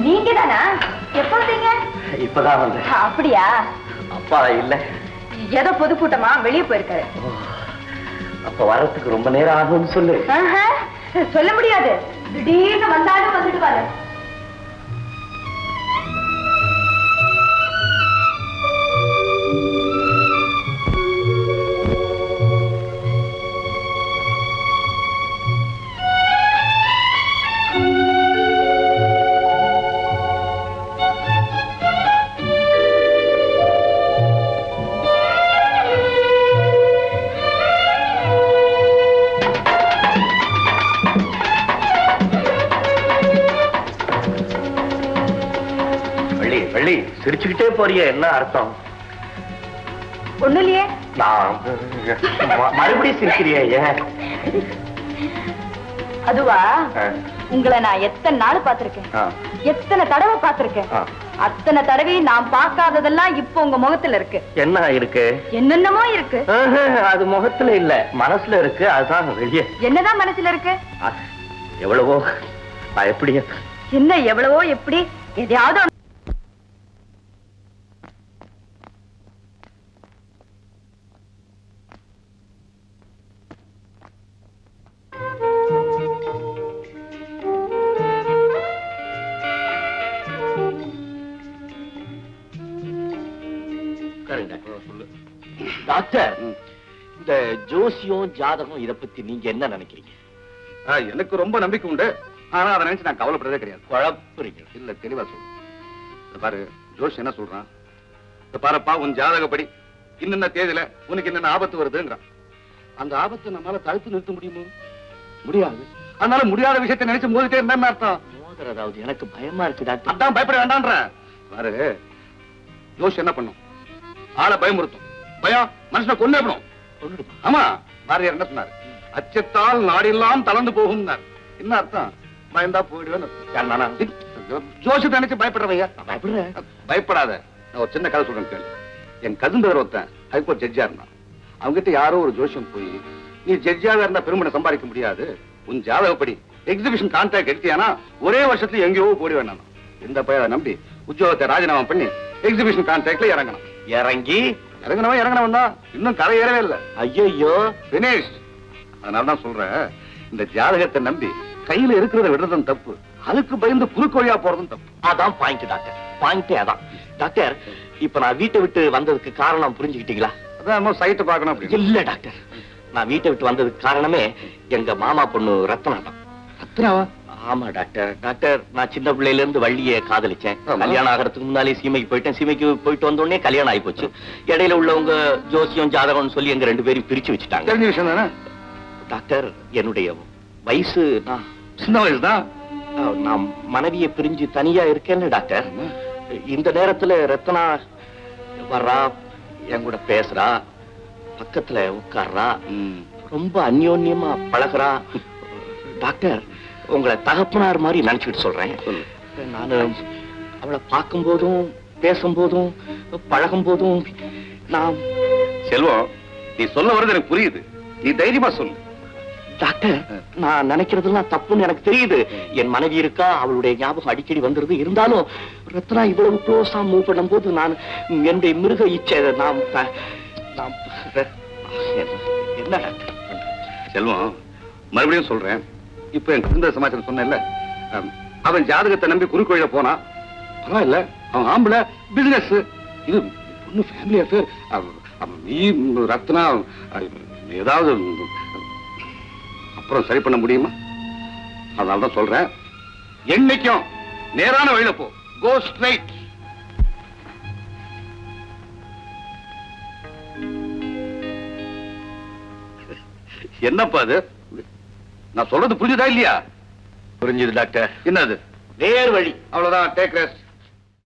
நீங்க தானா? எப்ப வந்தீங்க? இப்பதான் வந்தேன். அப்படியா? அப்பா இல்ல. ஏதோ பொதுக்கூட்டமா வெளியே போயிருக்காரு. அப்ப வர்றதுக்கு ரொம்ப நேரம் ஆகும்னு சொல்லு. சொல்ல முடியாது, திடீர்னு வந்தாலும் வந்துட்டு வாரு. வள்ளி, சிரிச்சுக்கிட்டே போறிய, என்ன அர்த்தம்? ஒண்ணு இல்லையே. நான் மறுபடியும் சிரிக்கிறிய? அதுவா, உங்களை நான் எத்தனை நாள் பார்த்திருக்கேன், எத்தனை தடவை பார்த்திருக்கேன். அத்தனை தடவை நான் பார்க்காததெல்லாம் இப்ப உங்க முகத்துல இருக்கு. என்ன இருக்கு? என்னென்னமோ இருக்கு. அது முகத்துல இல்ல, மனசுல இருக்கு. அதுதான் வெளியே. என்னதான் மனசுல இருக்கு? எவ்வளவோ. எப்படி? என்ன எவ்வளவோ? எப்படி? எதையாவது டாக்டர், இந்த ஜோசியம் ஜாதகம் இத பத்தி நீங்க என்ன நினைக்கிறீங்க? எனக்கு ரொம்ப நம்பிக்கை உண்டு. ஆனா அதை நினைச்சு நான் கவலைப்படுறதே கிடையாது. குழப்பறீங்க இல்ல, தெளிவா சொல்லு. பாரு, ஜோஷ் என்ன சொல்றான், பாருப்பா, உன் ஜாதகப்படி இன்னென்ன தேதியில உனக்கு என்னென்ன ஆபத்து வருதுங்கிறான். அந்த ஆபத்தை நம்மளால தடுத்து நிறுத்த முடியுமோ? முடியாது. அதனால முடியாத விஷயத்தை நினைச்சு மோதிட்டே இருந்தா அர்த்தம். மோதுறதாவது எனக்கு பயமா இருக்கு டாக்டர். அதான் பயப்பட வேண்டான்ற. பாரு, ஜோஷ் என்ன பண்ணும், ஆளை பயமுறுத்தும். பயம் மனுஷனை கொண்டுடும். ஆமா, பாரதியார் என்ன சொன்னாரு? அச்சத்தால் நாடெல்லாம் தளர்ந்து போகும். என்ன அர்த்தம்? பயந்தா போயிடுவேன். ஜோஷத்தை நினைச்சு பயப்படுறவையா? பயப்படாத. நான் ஒரு சின்ன கதை சொல்றேன் கேளு. என் கசின் பிரதர் ஒருத்தன் ஹைகோர்ட் ஜட்ஜா இருந்தான். அவங்ககிட்ட யாரோ ஒரு ஜோஷம் போய், நீ ஜட்ஜாக இருந்தா பெருமனை சம்பாதிக்க முடியாது, உன் ஜாதகப்படி எக்ஸிபிஷன் கான்ட்ராக்ட் எடுத்தியானா ஒரே வருஷத்துல எங்கேயோ போடி வேண்டாம். இந்த பையனை நம்பி உத்தியோகத்தை ராஜினாமா பண்ணி எக்ஸிபிஷன் கான்ட்ராக்ட்ல இறங்கணும். இறங்கினவன் தான் இன்னும் கரை ஏறவே இல்லை. ஐயோ, பினிஷ். அதனாலதான் சொல்றேன், இந்த ஜாதகத்தை நம்பி கையில இருக்கிறத விடுறதும் தப்பு, அதுக்கு பயந்து குறுக்கு வழியா போறதும் தப்பு. அதான் பாயிண்ட் டாக்டர். பாயிண்டே அதான். டாக்டர், இப்ப நான் வீட்டை விட்டு வந்ததுக்கு காரணம் புரிஞ்சுக்கிட்டீங்களா? அதான் சைட்டு பார்க்கணும் அப்படி. இல்ல டாக்டர், நான் வீட்டை விட்டு வந்ததுக்கு காரணமே எங்க மாமா பொண்ணு ரத்னா தான். ரத்னாவா? ஆமா டாக்டர். டாக்டர், நான் சின்ன பிள்ளையில இருந்து வள்ளியை காதலிச்சேன். கல்யாணம் ஆகிறதுக்கு முன்னாலே சீமைக்கு போயிட்டேன். சீமைக்கு போயிட்டு வந்த உடனே கல்யாணம் ஆகி போச்சு. இடையில உள்ளவங்க ஜோசியம் ஜாதகம்னு சொல்லி எங்க 2 பேரும் பிரிச்சு வச்சுட்டாங்க. தெரிஞ்ச விஷயம் தானே டாக்டர். என்னுடைய வயசு, நான் சின்ன வயசு தான். நான் மனைவியை பிரிஞ்சு தனியா இருக்கேன்னு டாக்டர். இந்த நேரத்துல ரத்னா வர்றா, என் கூட பேசுறா, பக்கத்துல உட்கார்றா, ரொம்ப அந்யோன்யமா பழகுறா. டாக்டர், உங்களை தகப்பனார் மாதிரி நினைச்சுட்டு சொல்றேன். நான் அவளை பார்க்கும் போதும் பேசும்போதும் பழகும் போதும் நான்... செல்வம், நீ சொல்ல வர்றது எனக்கு புரியுது. நீ தைரியமா சொல்லு. டாக்டர், நான் நினைக்கிறதுலாம் தப்புன்னு எனக்கு தெரியுது. என் மனைவி இருக்கா, அவளுடைய ஞாபகம் அடிக்கடி வந்துருது. இருந்தாலும் ரத்னா இவ்வளவு க்ளோஸா மூவ் பண்ணும் போது நான் என்னுடைய மிருக இச்சை என்ன டாக்டர்? செல்வம், மறுபடியும் சொல்றேன், இப்ப என் குடும்ப சமாச்சாரம் சொன்னேன்ல, அவன் ஜாதகத்தை நம்பி குறுக்கு வழியில போனா பரவாயில்ல. அவன் ஆம்பளை, பிசினஸ், இது பொண்ணு ஃபேமிலி அஃபேர். நீ ரத்னா ஏதாவது அப்புறம் சரி பண்ண முடியுமா? அதனாலதான் சொல்றேன், என்னைக்கும் நேரான வழியில போ. Go straight. என்னப்பா அது? நான் சொல்றது புரிஞ்சுதா இல்லையா? புரிஞ்சுது டாக்டர். என்னது? நேர் வழி. அவ்வளவுதான். Take rest.